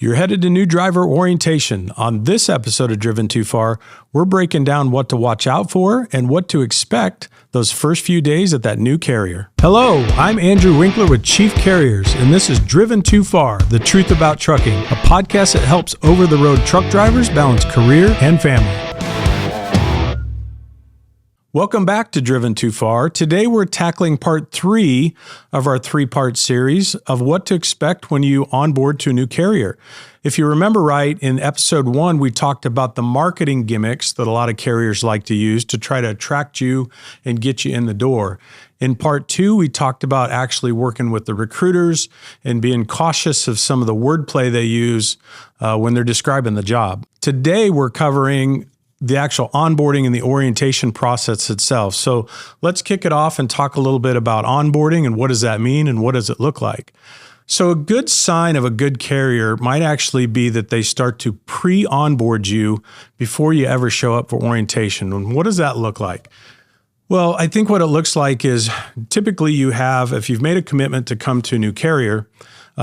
You're headed to new driver orientation. On this episode of Driven Too Far, we're breaking down what to watch out for and what to expect those first few days at that new carrier. Hello, I'm Andrew Winkler with Chief Carriers, and this is Driven Too Far, the truth about trucking, a podcast that helps over-the-road truck drivers balance career and family. Welcome back to Driven Too Far. Today we're tackling part 3 of our 3-part series of what to expect when you onboard to a new carrier. If you remember right, in episode 1, we talked about the marketing gimmicks that a lot of carriers like to use to try to attract you and get you in the door. In part 2, we talked about actually working with the recruiters and being cautious of some of the wordplay they use when they're describing the job. Today we're covering the actual onboarding and the orientation process itself. So let's kick it off and talk a little bit about onboarding and what does that mean and what does it look like. So a good sign of a good carrier might actually be that they start to pre-onboard you before you ever show up for orientation. And what does that look like? Well, I think what it looks like is typically you have, if you've made a commitment to come to a new carrier,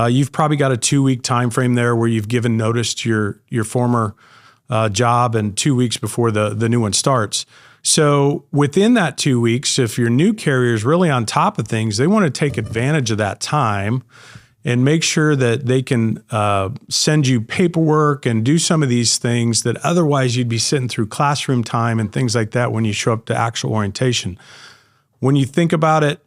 you've probably got a 2-week time frame there where you've given notice to your former job and 2 weeks before the new one starts. So within that 2 weeks, if your new carrier is really on top of things, they want to take advantage of that time and make sure that they can send you paperwork and do some of these things that otherwise you'd be sitting through classroom time and things like that when you show up to actual orientation. When you think about it,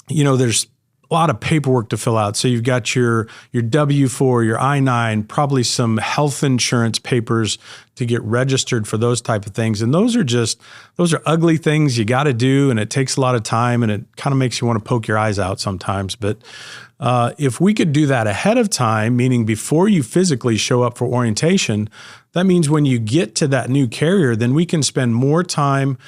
you know, there's a lot of paperwork to fill out. So you've got your W-4, your I-9, probably some health insurance papers to get registered for those type of things. And those are ugly things you got to do, and it takes a lot of time, and it kind of makes you want to poke your eyes out sometimes. But if we could do that ahead of time, meaning before you physically show up for orientation, that means when you get to that new carrier, then we can spend more time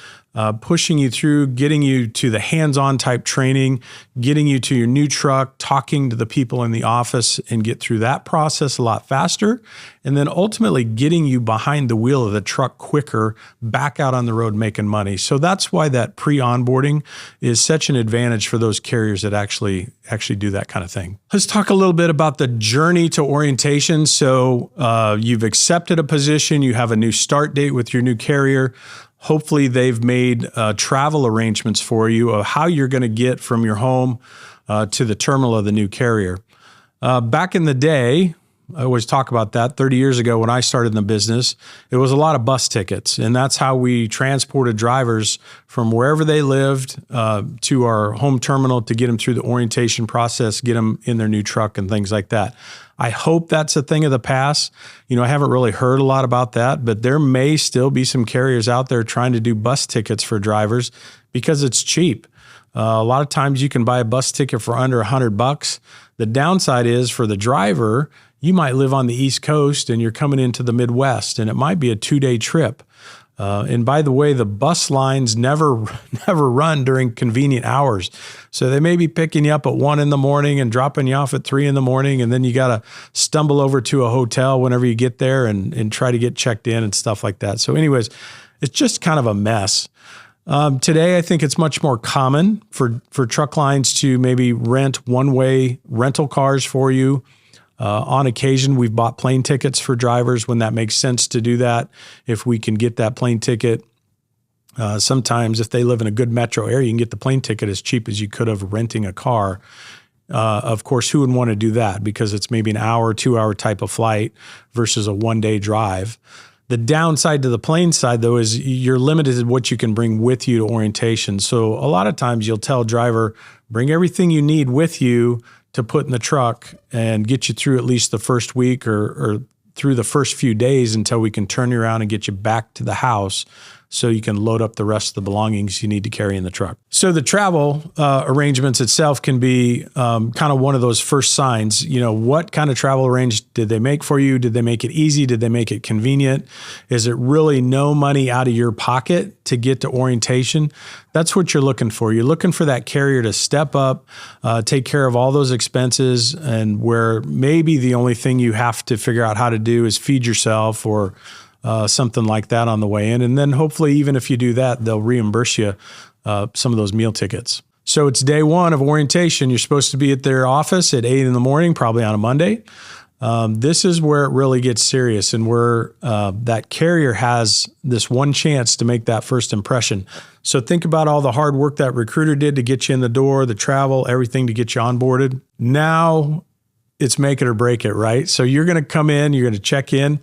pushing you through, getting you to the hands-on type training, getting you to your new truck, talking to the people in the office, and get through that process a lot faster. And then ultimately getting you behind the wheel of the truck quicker, back out on the road making money. So that's why that pre-onboarding is such an advantage for those carriers that actually do that kind of thing. Let's talk a little bit about the journey to orientation. So you've accepted a position, you have a new start date with your new carrier. Hopefully they've made travel arrangements for you of how you're going to get from your home to the terminal of the new carrier. Back in the day, I always talk about that, 30 years ago when I started in the business, it was a lot of bus tickets. And that's how we transported drivers from wherever they lived to our home terminal to get them through the orientation process, get them in their new truck and things like that. I hope that's a thing of the past. You know, I haven't really heard a lot about that, but there may still be some carriers out there trying to do bus tickets for drivers because it's cheap. A lot of times you can buy a bus ticket for under $100. The downside is for the driver, you might live on the East Coast and you're coming into the Midwest, and it might be a 2-day trip. And by the way, the bus lines never run during convenient hours. So they may be picking you up at 1 a.m. and dropping you off at 3 a.m. and then you got to stumble over to a hotel whenever you get there and try to get checked in and stuff like that. So anyways, it's just kind of a mess. Today, I think it's much more common for truck lines to maybe rent one-way rental cars for you. On occasion, we've bought plane tickets for drivers when that makes sense to do that. If we can get that plane ticket, sometimes if they live in a good metro area, you can get the plane ticket as cheap as you could have renting a car. Of course, who would want to do that? Because it's maybe an hour, 2-hour type of flight versus a 1-day drive. The downside to the plane side, though, is you're limited to what you can bring with you to orientation. So a lot of times you'll tell a driver, bring everything you need with you to put in the truck and get you through at least the first week or through the first few days until we can turn you around and get you back to the house so you can load up the rest of the belongings you need to carry in the truck. So the travel arrangements itself can be kind of one of those first signs. You know, what kind of travel arrangement did they make for you? Did they make it easy? Did they make it convenient? Is it really no money out of your pocket to get to orientation? That's what you're looking for. You're looking for that carrier to step up, take care of all those expenses, and where maybe the only thing you have to figure out how to do is feed yourself or something like that on the way in. And then hopefully, even if you do that, they'll reimburse you some of those meal tickets. So it's day 1 of orientation. You're supposed to be at their office at 8 a.m, probably on a Monday. This is where it really gets serious, and where that carrier has this one chance to make that first impression. So think about all the hard work that recruiter did to get you in the door, the travel, everything to get you onboarded. Now it's make it or break it, right? So you're going to come in, you're going to check in.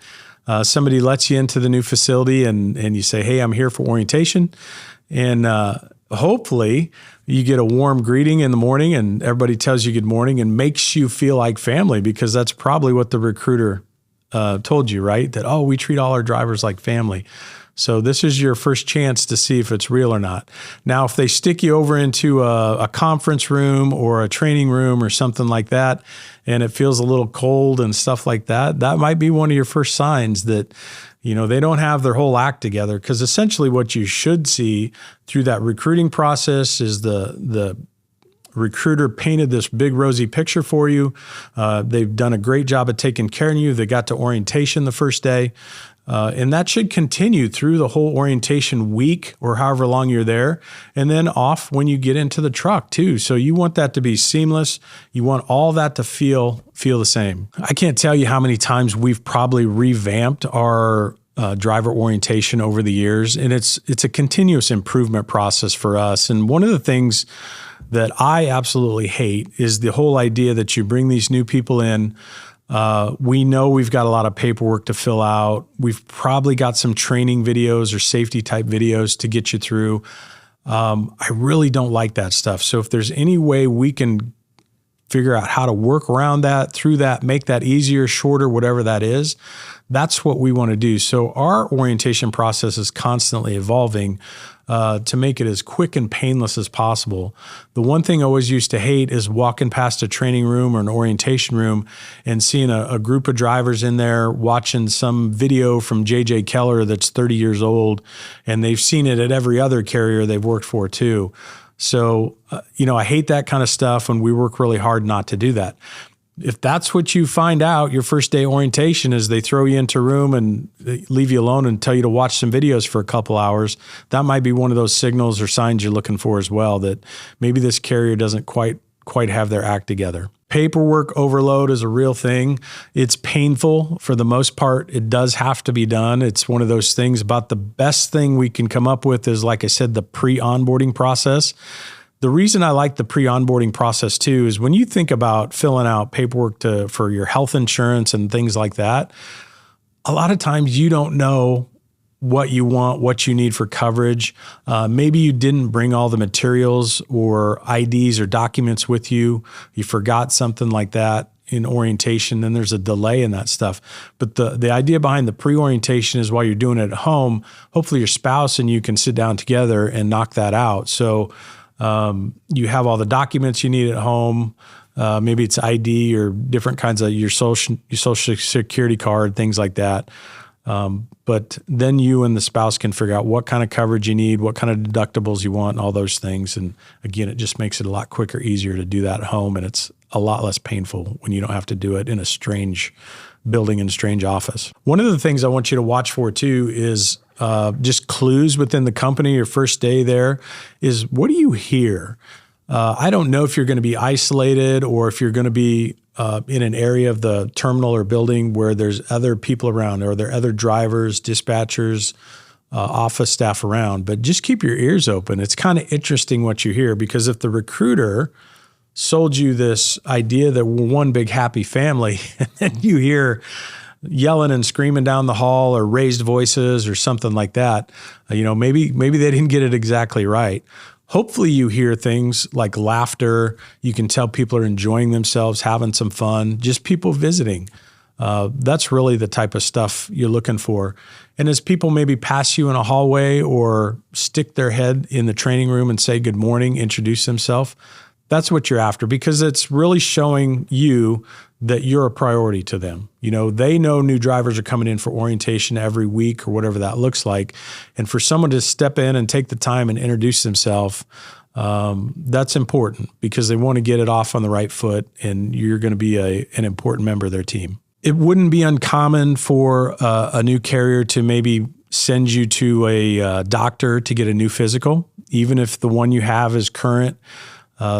Somebody lets you into the new facility, and you say, hey, I'm here for orientation. And hopefully you get a warm greeting in the morning, and everybody tells you good morning and makes you feel like family, because that's probably what the recruiter told you, right? That, oh, we treat all our drivers like family. So this is your first chance to see if it's real or not. Now, if they stick you over into a conference room or a training room or something like that, and it feels a little cold and stuff like that, that might be one of your first signs that, they don't have their whole act together. Because essentially what you should see through that recruiting process is the recruiter painted this big rosy picture for you. They've done a great job of taking care of you. They got to orientation the first day. And that should continue through the whole orientation week or however long you're there, and then off when you get into the truck too. So you want that to be seamless. You want all that to feel the same. I can't tell you how many times we've probably revamped our driver orientation over the years, and it's a continuous improvement process for us. And one of the things that I absolutely hate is the whole idea that you bring these new people in. We know we've got a lot of paperwork to fill out. We've probably got some training videos or safety type videos to get you through. I really don't like that stuff. So if there's any way we can figure out how to work around that, through that, make that easier, shorter, whatever that is, that's what we want to do. So our orientation process is constantly evolving to make it as quick and painless as possible. The one thing I always used to hate is walking past a training room or an orientation room and seeing a group of drivers in there watching some video from J.J. Keller that's 30 years old, and they've seen it at every other carrier they've worked for too. So, I hate that kind of stuff, and we work really hard not to do that. If that's what you find out your first day orientation is they throw you into a room and they leave you alone and tell you to watch some videos for a couple hours, that might be one of those signals or signs you're looking for as well, that maybe this carrier doesn't quite have their act together. Paperwork overload is a real thing. It's painful for the most part. It does have to be done. It's one of those things. About the best thing we can come up with is, like I said, the pre-onboarding process. The reason I like the pre-onboarding process too is when you think about filling out paperwork for your health insurance and things like that, a lot of times you don't know what you want, what you need for coverage. Maybe you didn't bring all the materials or IDs or documents with you. You forgot something like that in orientation, then there's a delay in that stuff. But the idea behind the pre-orientation is while you're doing it at home, hopefully your spouse and you can sit down together and knock that out. So you have all the documents you need at home. Maybe it's ID or different kinds of your social security card, things like that. But then you and the spouse can figure out what kind of coverage you need, what kind of deductibles you want, and all those things. And again, it just makes it a lot quicker, easier to do that at home. And it's a lot less painful when you don't have to do it in a strange building in a strange office. One of the things I want you to watch for too is just clues within the company. Your first day there is, what do you hear? I don't know if you're going to be isolated or if you're going to be in an area of the terminal or building where there's other people around, or there are other drivers, dispatchers, office staff around. But just keep your ears open. It's kind of interesting what you hear, because if the recruiter sold you this idea that we're one big happy family, and then you hear yelling and screaming down the hall or raised voices or something like that, maybe they didn't get it exactly right. Hopefully you hear things like laughter. You can tell people are enjoying themselves, having some fun, just people visiting. That's really the type of stuff you're looking for. And as people maybe pass you in a hallway or stick their head in the training room and say good morning, introduce themselves, that's what you're after, because it's really showing you that you're a priority to them. They know new drivers are coming in for orientation every week or whatever that looks like. And for someone to step in and take the time and introduce themselves, that's important, because they want to get it off on the right foot, and you're going to be an important member of their team. It wouldn't be uncommon for a new carrier to maybe send you to a doctor to get a new physical, even if the one you have is current.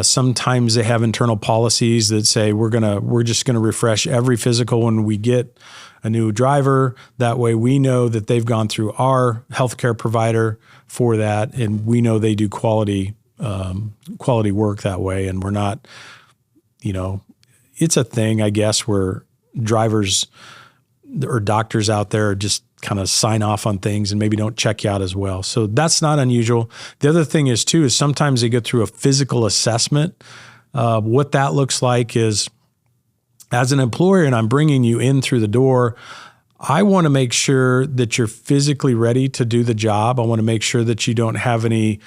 Sometimes they have internal policies that say we're just gonna refresh every physical when we get a new driver. That way we know that they've gone through our healthcare provider for that, and we know they do quality work that way. And we're not, it's a thing, I guess, where drivers or doctors out there just kind of sign off on things and maybe don't check you out as well. So that's not unusual. The other thing is sometimes they go through a physical assessment. What that looks like is, as an employer and I'm bringing you in through the door, I want to make sure that you're physically ready to do the job. I want to make sure that you don't have any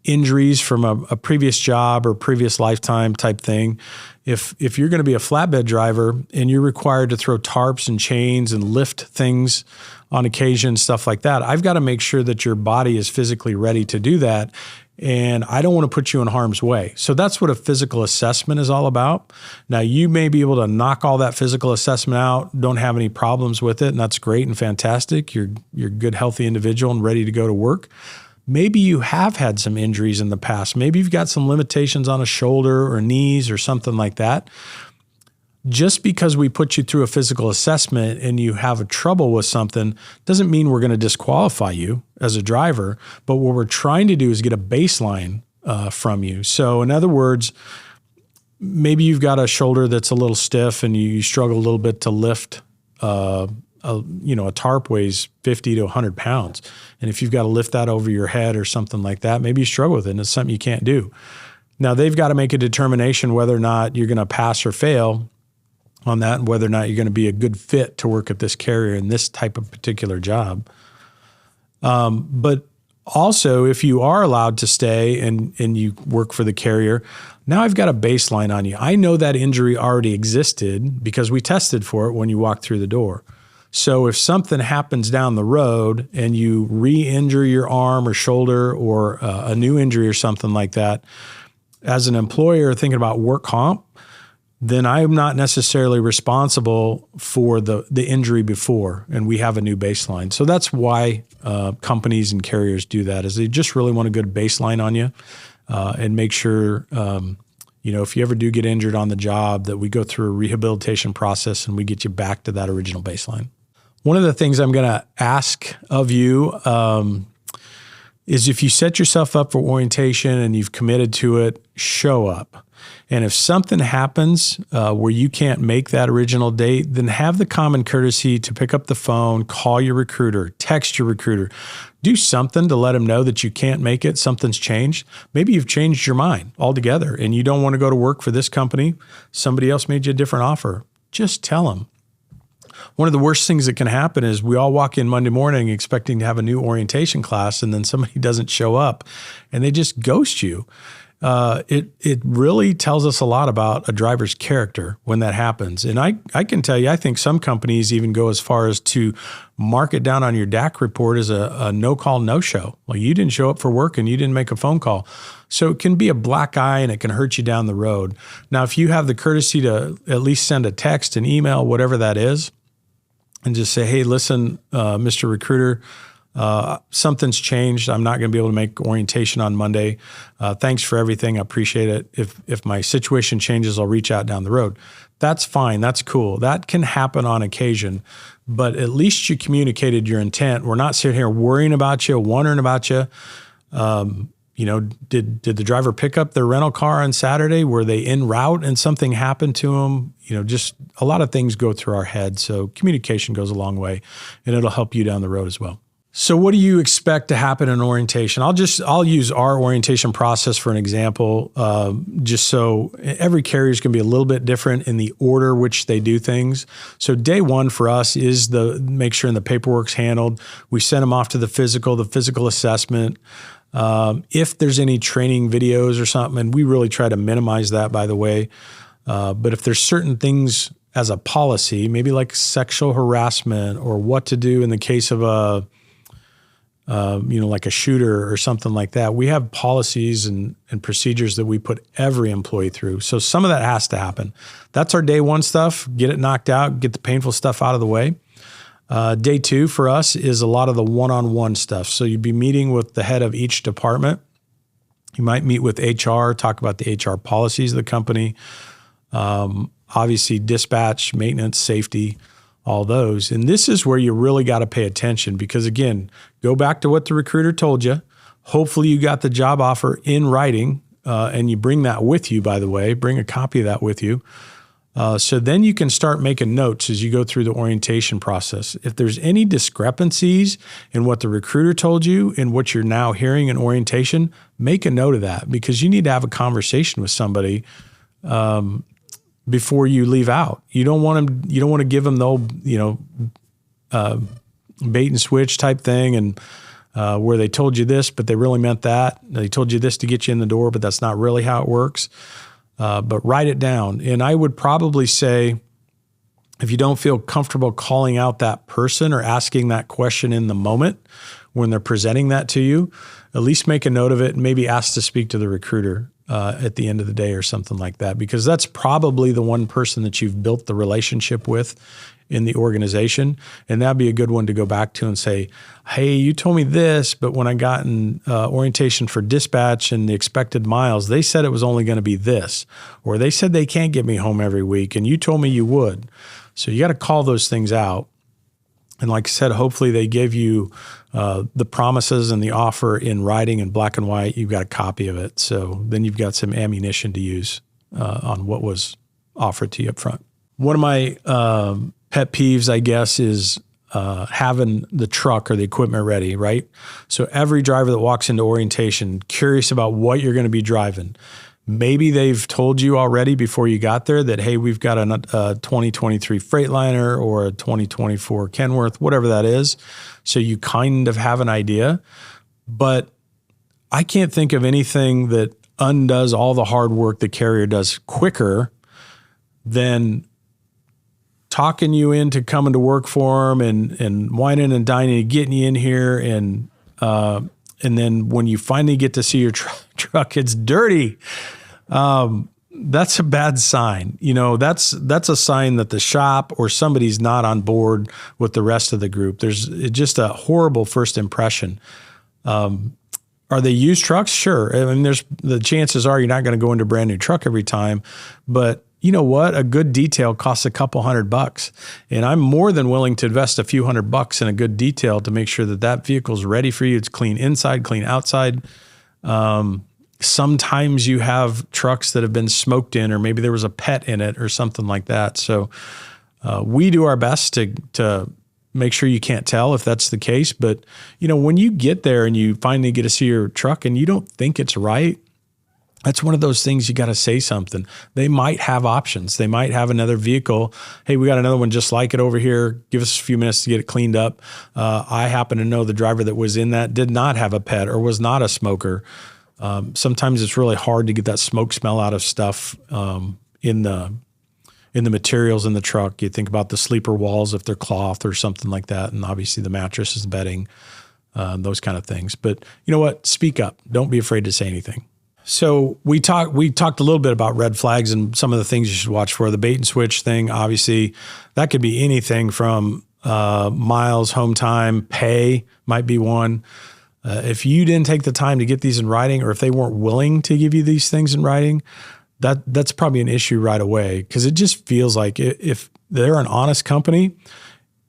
injuries from a previous job or previous lifetime type thing. If you're going to be a flatbed driver and you're required to throw tarps and chains and lift things on occasion, stuff like that, I've got to make sure that your body is physically ready to do that. And I don't want to put you in harm's way. So that's what a physical assessment is all about. Now, you may be able to knock all that physical assessment out, don't have any problems with it, and that's great and fantastic. You're a good, healthy individual and ready to go to work. Maybe you have had some injuries in the past. Maybe you've got some limitations on a shoulder or knees or something like that. Just because we put you through a physical assessment and you have a trouble with something doesn't mean we're going to disqualify you as a driver. But what we're trying to do is get a baseline from you. So in other words, maybe you've got a shoulder that's a little stiff and you struggle a little bit to lift. A tarp weighs 50 to 100 pounds. And if you've got to lift that over your head or something like that, maybe you struggle with it and it's something you can't do. Now, they've got to make a determination whether or not you're going to pass or fail on that, and whether or not you're going to be a good fit to work at this carrier in this type of particular job. But also, if you are allowed to stay and you work for the carrier, now I've got a baseline on you. I know that injury already existed because we tested for it when you walked through the door. So if something happens down the road and you re-injure your arm or shoulder or a new injury or something like that, as an employer thinking about work comp, then I am not necessarily responsible for the injury before, and we have a new baseline. So that's why companies and carriers do that, is they just really want a good baseline on you and make sure, if you ever do get injured on the job, that we go through a rehabilitation process and we get you back to that original baseline. One of the things I'm going to ask of you is, if you set yourself up for orientation and you've committed to it, show up. And if something happens where you can't make that original date, then have the common courtesy to pick up the phone, call your recruiter, text your recruiter, do something to let them know that you can't make it, something's changed. Maybe you've changed your mind altogether and you don't want to go to work for this company. Somebody else made you a different offer. Just tell them. One of the worst things that can happen is we all walk in Monday morning expecting to have a new orientation class, and then somebody doesn't show up and they just ghost you. It really tells us a lot about a driver's character when that happens. And I can tell you, I think some companies even go as far as to mark it down on your DAC report as a no-call, no-show. Like, you didn't show up for work and you didn't make a phone call. So it can be a black eye and it can hurt you down the road. Now, if you have the courtesy to at least send a text, an email, whatever that is, and just say, hey, listen, Mr. Recruiter, something's changed. I'm not going to be able to make orientation on Monday. Thanks for everything. I appreciate it. If my situation changes, I'll reach out down the road. That's fine. That's cool. That can happen on occasion, but at least you communicated your intent. We're not sitting here worrying about you, wondering about you. Did the driver pick up their rental car on Saturday? Were they en route and something happened to them? Just a lot of things go through our head. So communication goes a long way, and it'll help you down the road as well. So what do you expect to happen in orientation? I'll use our orientation process for an example, just so every carrier is going to be a little bit different in the order which they do things. So day one for us is make sure the paperwork's handled. We send them off to the physical assessment. If there's any training videos or something, and we really try to minimize that, by the way. But if there's certain things as a policy, maybe like sexual harassment or what to do in the case of like a shooter or something like that, we have policies and procedures that we put every employee through. So some of that has to happen. That's our day one stuff. Get it knocked out, get the painful stuff out of the way. Day two for us is a lot of the one-on-one stuff. So you'd be meeting with the head of each department You might meet with HR, talk about the HR policies of the company. Obviously, dispatch, maintenance, safety, all those. And this is where you really got to pay attention because, again, go back to what the recruiter told you. Hopefully you got the job offer in writing and you bring that with you, by the way. Bring a copy of that with you. So then you can start making notes as you go through the orientation process. If there's any discrepancies in what the recruiter told you and what you're now hearing in orientation, make a note of that because you need to have a conversation with somebody before you leave out. You don't want to give them the old, bait and switch type thing and where they told you this, but they really meant that. They told you this to get you in the door, but that's not really how it works. But write it down. And I would probably say, if you don't feel comfortable calling out that person or asking that question in the moment when they're presenting that to you, at least make a note of it and maybe ask to speak to the recruiter at the end of the day or something like that, because that's probably the one person that you've built the relationship with in the organization. And that'd be a good one to go back to and say, hey, you told me this, but when I got in orientation for dispatch and the expected miles, they said it was only going to be this, or they said they can't get me home every week and you told me you would. So you got to call those things out. And like I said, hopefully they give you the promises and the offer in writing in black and white. You've got a copy of it. So then you've got some ammunition to use on what was offered to you up front. One of my pet peeves, I guess, is having the truck or the equipment ready, right? So every driver that walks into orientation, curious about what you're going to be driving. Maybe they've told you already before you got there that, hey, we've got a 2023 Freightliner or a 2024 Kenworth, whatever that is. So you kind of have an idea. But I can't think of anything that undoes all the hard work the carrier does quicker than talking you into coming to work for them and whining and dining and getting you in here. And then when you finally get to see your truck, it's dirty. That's a bad sign. That's a sign that the shop or somebody's not on board with the rest of the group. There's just a horrible first impression. Are they used trucks? Sure. I mean, the chances are you're not going to go into a brand new truck every time, but you know what? A good detail costs a couple $100, and I'm more than willing to invest a few $100 in a good detail to make sure that vehicle's ready for you. It's clean inside, clean outside. Sometimes you have trucks that have been smoked in, or maybe there was a pet in it or something like that. So we do our best to make sure you can't tell if that's the case. But when you get there and you finally get to see your truck and you don't think it's right, that's one of those things you got to say something. They might have options. They might have another vehicle. Hey, we got another one just like it over here. Give us a few minutes to get it cleaned up. I happen to know the driver that was in that did not have a pet or was not a smoker. Sometimes it's really hard to get that smoke smell out of stuff in the materials in the truck. You think about the sleeper walls if they're cloth or something like that, and obviously the mattress is bedding, those kind of things. But you know what? Speak up. Don't be afraid to say anything. So we talked a little bit about red flags and some of the things you should watch for. The bait and switch thing, obviously, that could be anything from miles, home time, pay might be one. If you didn't take the time to get these in writing, or if they weren't willing to give you these things in writing, that's probably an issue right away, because it just feels like if they're an honest company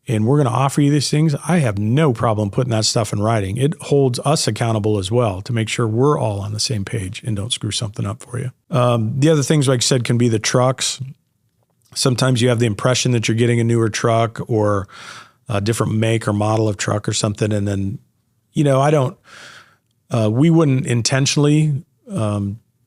and we're going to offer you these things, I have no problem putting that stuff in writing. It holds us accountable as well to make sure we're all on the same page and don't screw something up for you. The other things, like I said, can be the trucks. Sometimes you have the impression that you're getting a newer truck or a different make or model of truck or something. And then, we wouldn't intentionally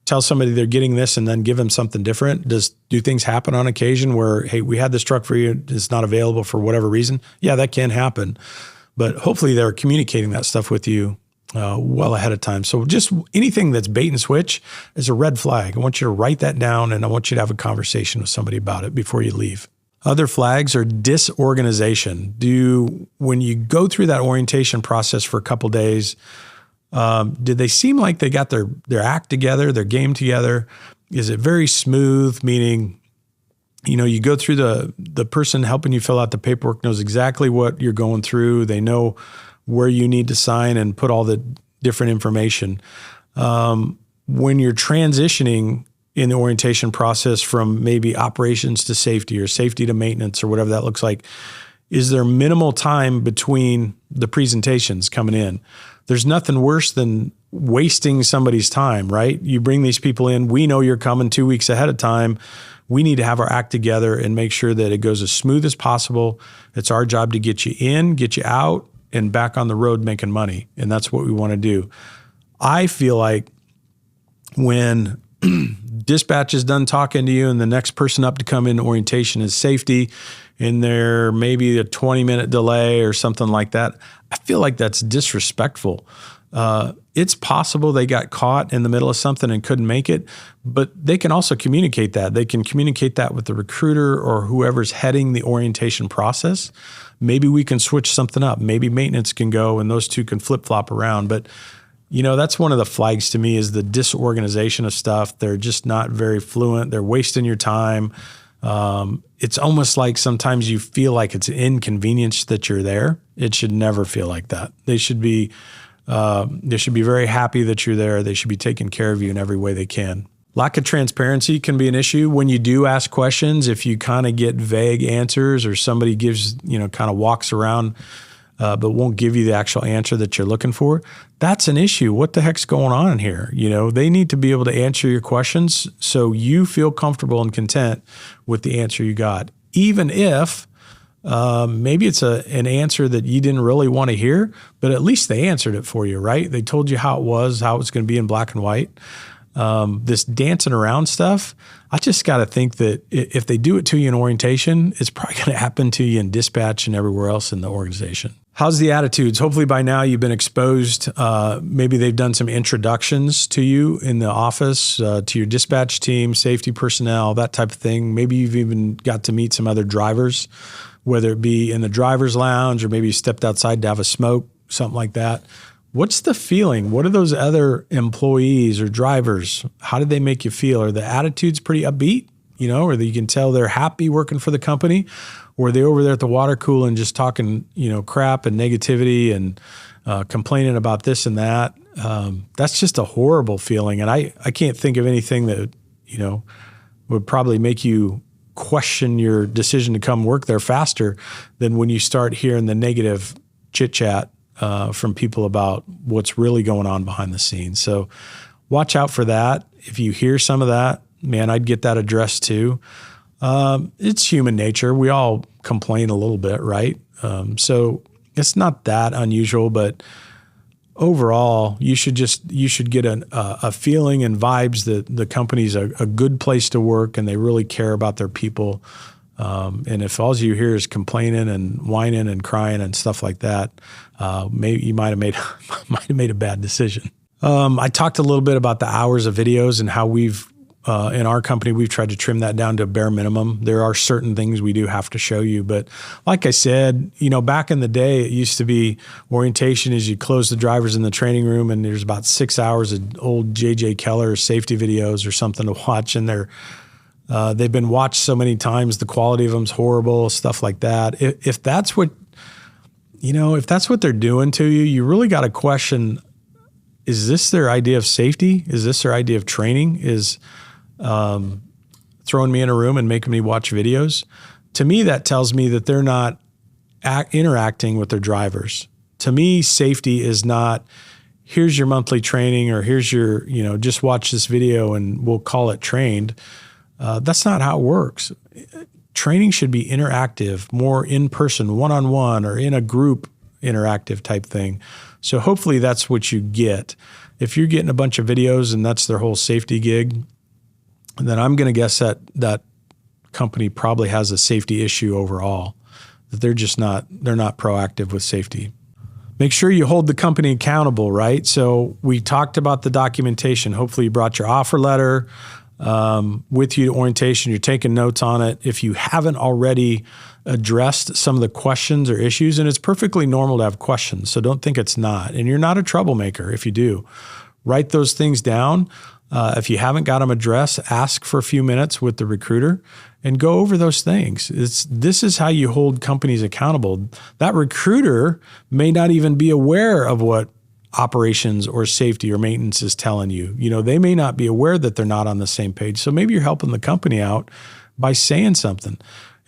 tell somebody they're getting this and then give them something different. Do things happen on occasion where, hey, we had this truck for you, it's not available for whatever reason? Yeah, that can happen. But hopefully they're communicating that stuff with you well ahead of time. So just anything that's bait and switch is a red flag. I want you to write that down, and I want you to have a conversation with somebody about it before you leave. Other flags are disorganization. When you go through that orientation process for a couple days, did they seem like they got their act together, their game together? Is it very smooth? Meaning, you go through the person helping you fill out the paperwork knows exactly what you're going through. They know where you need to sign and put all the different information. when you're transitioning in the orientation process from maybe operations to safety or safety to maintenance or whatever that looks like, is there minimal time between the presentations coming in? There's nothing worse than wasting somebody's time, right? You bring these people in, we know you're coming 2 weeks ahead of time. We need to have our act together and make sure that it goes as smooth as possible. It's our job to get you in, get you out, and back on the road making money. And that's what we want to do. I feel like when dispatch is done talking to you and the next person up to come in orientation is safety, and there maybe a 20-minute delay or something like that, I feel like that's disrespectful. It's possible they got caught in the middle of something and couldn't make it, but they can also communicate that. They can communicate that with the recruiter or whoever's heading the orientation process. Maybe we can switch something up. Maybe maintenance can go and those two can flip-flop around. But that's one of the flags to me is the disorganization of stuff. They're just not very fluent. They're wasting your time. It's almost like sometimes you feel like it's an inconvenience that you're there. It should never feel like that. They should be very happy that you're there. They should be taking care of you in every way they can. Lack of transparency can be an issue when you do ask questions. If you kind of get vague answers or somebody gives, kind of walks around but won't give you the actual answer that you're looking for, that's an issue. What the heck's going on here? They need to be able to answer your questions so you feel comfortable and content with the answer you got. Even if maybe it's an answer that you didn't really want to hear, but at least they answered it for you, right? They told you how it was going to be in black and white. This dancing around stuff, I just got to think that if they do it to you in orientation, it's probably going to happen to you in dispatch and everywhere else in the organization. How's the attitudes? Hopefully by now you've been exposed. Maybe they've done some introductions to you in the office, to your dispatch team, safety personnel, that type of thing. Maybe you've even got to meet some other drivers, whether it be in the driver's lounge or maybe you stepped outside to have a smoke, something like that. What's the feeling? What are those other employees or drivers? How did they make you feel? Are the attitudes pretty upbeat? Or you can tell they're happy working for the company? Or are they over there at the water cooler and just talking, crap and negativity and complaining about this and that? That's just a horrible feeling. And I can't think of anything that, would probably make you question your decision to come work there faster than when you start hearing the negative chit-chat from people about what's really going on behind the scenes. So watch out for that. If you hear some of that, man, I'd get that addressed too. It's human nature. We all complain a little bit, right? So it's not that unusual, but overall, you should get a feeling and vibes that the company's a good place to work and they really care about their people. And if all you hear is complaining and whining and crying and stuff like that, maybe you might have made a bad decision. I talked a little bit about the hours of videos and how we've in our company, we've tried to trim that down to a bare minimum. There are certain things we do have to show you. But like I said, back in the day, it used to be orientation is you close the drivers in the training room and there's about 6 hours of old J.J. Keller safety videos or something to watch. And they've been watched so many times. The quality of them's horrible, stuff like that. If that's what, if that's what they're doing to you, you really got to question, is this their idea of safety? Is this their idea of training? Is throwing me in a room and making me watch videos? To me, that tells me that they're not interacting with their drivers. To me, safety is not, here's your monthly training or here's your, just watch this video and we'll call it trained. That's not how it works. Training should be interactive, more in-person, one-on-one or in a group interactive type thing. So hopefully that's what you get. If you're getting a bunch of videos and that's their whole safety gig, then I'm going to guess that company probably has a safety issue overall, that they're not proactive with safety. Make sure you hold the company accountable, right? So we talked about the documentation. Hopefully you brought your offer letter with you to orientation. You're taking notes on it. If you haven't already addressed some of the questions or issues, and it's perfectly normal to have questions, so don't think it's not. And you're not a troublemaker if you do. Write those things down. If you haven't got them addressed, ask for a few minutes with the recruiter and go over those things. This is how you hold companies accountable. That recruiter may not even be aware of what operations or safety or maintenance is telling you. They may not be aware that they're not on the same page. So maybe you're helping the company out by saying something.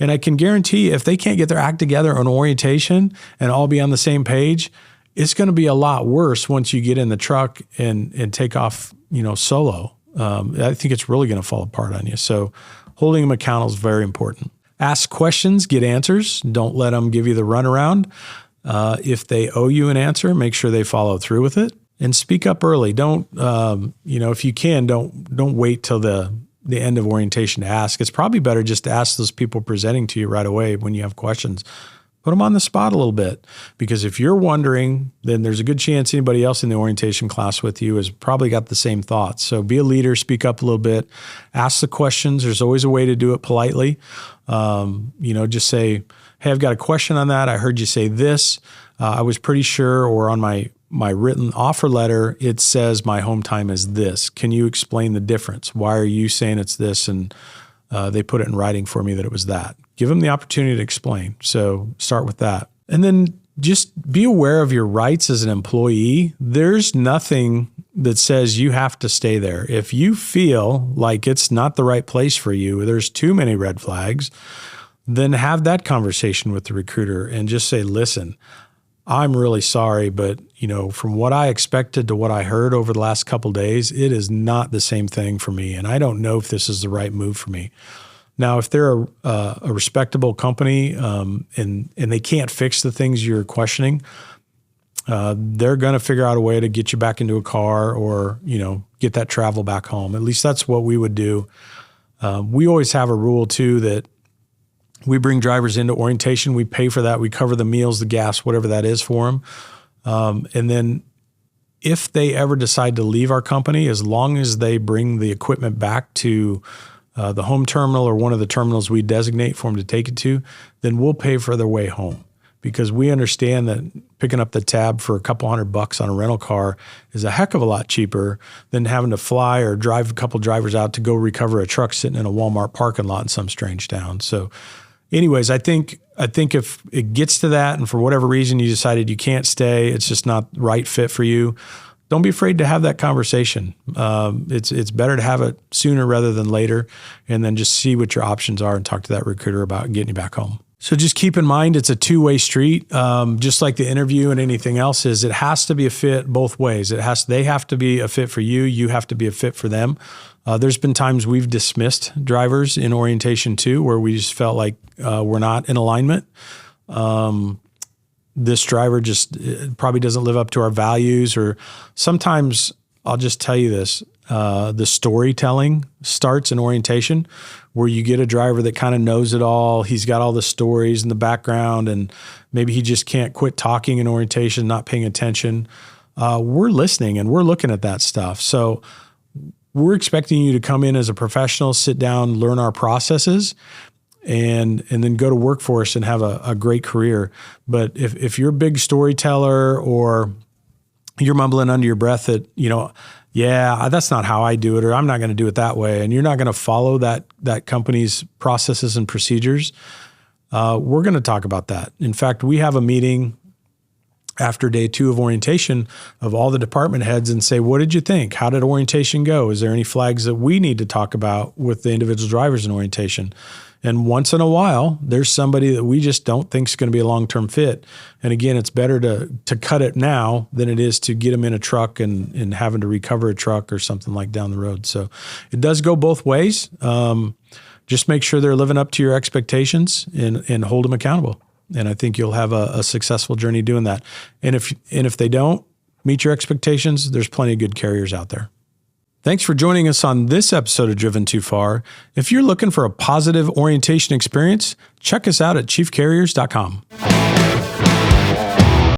And I can guarantee if they can't get their act together on orientation and all be on the same page, it's going to be a lot worse once you get in the truck and take off, solo. I think it's really going to fall apart on you. So holding them accountable is very important. Ask questions, get answers. Don't let them give you the runaround. If they owe you an answer, make sure they follow through with it, and speak up early. Don't, if you can, don't wait till the end of orientation to ask. It's probably better just to ask those people presenting to you right away when you have questions. Put them on the spot a little bit, because if you're wondering, then there's a good chance anybody else in the orientation class with you has probably got the same thoughts. So be a leader, speak up a little bit, ask the questions. There's always a way to do it politely. Just say, hey, I've got a question on that. I heard you say this. I was pretty sure, or on my written offer letter, it says my home time is this. Can you explain the difference? Why are you saying it's this? And they put it in writing for me that it was that. Give them the opportunity to explain. So start with that. And then just be aware of your rights as an employee. There's nothing that says you have to stay there. If you feel like it's not the right place for you, there's too many red flags, then have that conversation with the recruiter and just say, listen, I'm really sorry, but from what I expected to what I heard over the last couple of days, it is not the same thing for me. And I don't know if this is the right move for me. Now, if they're a respectable company and they can't fix the things you're questioning, they're going to figure out a way to get you back into a car or, get that travel back home. At least that's what we would do. We always have a rule too that we bring drivers into orientation. We pay for that. We cover the meals, the gas, whatever that is for them. And then if they ever decide to leave our company, as long as they bring the equipment back to the home terminal or one of the terminals we designate for them to take it to, then we'll pay for their way home, because we understand that picking up the tab for a couple $100 on a rental car is a heck of a lot cheaper than having to fly or drive a couple drivers out to go recover a truck sitting in a Walmart parking lot in some strange town. So anyways, I think if it gets to that and for whatever reason you decided you can't stay, it's just not the right fit for you, don't be afraid to have that conversation. It's better to have it sooner rather than later, and then just see what your options are and talk to that recruiter about getting you back home. So just keep in mind, it's a two-way street. Just like the interview and anything else is, it has to be a fit both ways. They have to be a fit for you. You have to be a fit for them. There's been times we've dismissed drivers in orientation too, where we just felt like we're not in alignment. This driver just probably doesn't live up to our values, or sometimes I'll just tell you this, the storytelling starts in orientation, where you get a driver that kind of knows it all. He's got all the stories in the background, and maybe he just can't quit talking in orientation, not paying attention. We're listening and we're looking at that stuff. So we're expecting you to come in as a professional, sit down, learn our processes, and then go to work for us and have a great career. But if you're a big storyteller, or you're mumbling under your breath that, yeah, that's not how I do it, or I'm not going to do it that way, and you're not going to follow that company's processes and procedures, we're going to talk about that. In fact, we have a meeting after day 2 of orientation of all the department heads and say, what did you think? How did orientation go? Is there any flags that we need to talk about with the individual drivers in orientation? And once in a while, there's somebody that we just don't think is going to be a long-term fit. And again, it's better to cut it now than it is to get them in a truck and having to recover a truck or something like down the road. So it does go both ways. Just make sure they're living up to your expectations and hold them accountable. And I think you'll have a successful journey doing that. And if they don't meet your expectations, there's plenty of good carriers out there. Thanks for joining us on this episode of Driven Too Far. If you're looking for a positive orientation experience, check us out at chiefcarriers.com.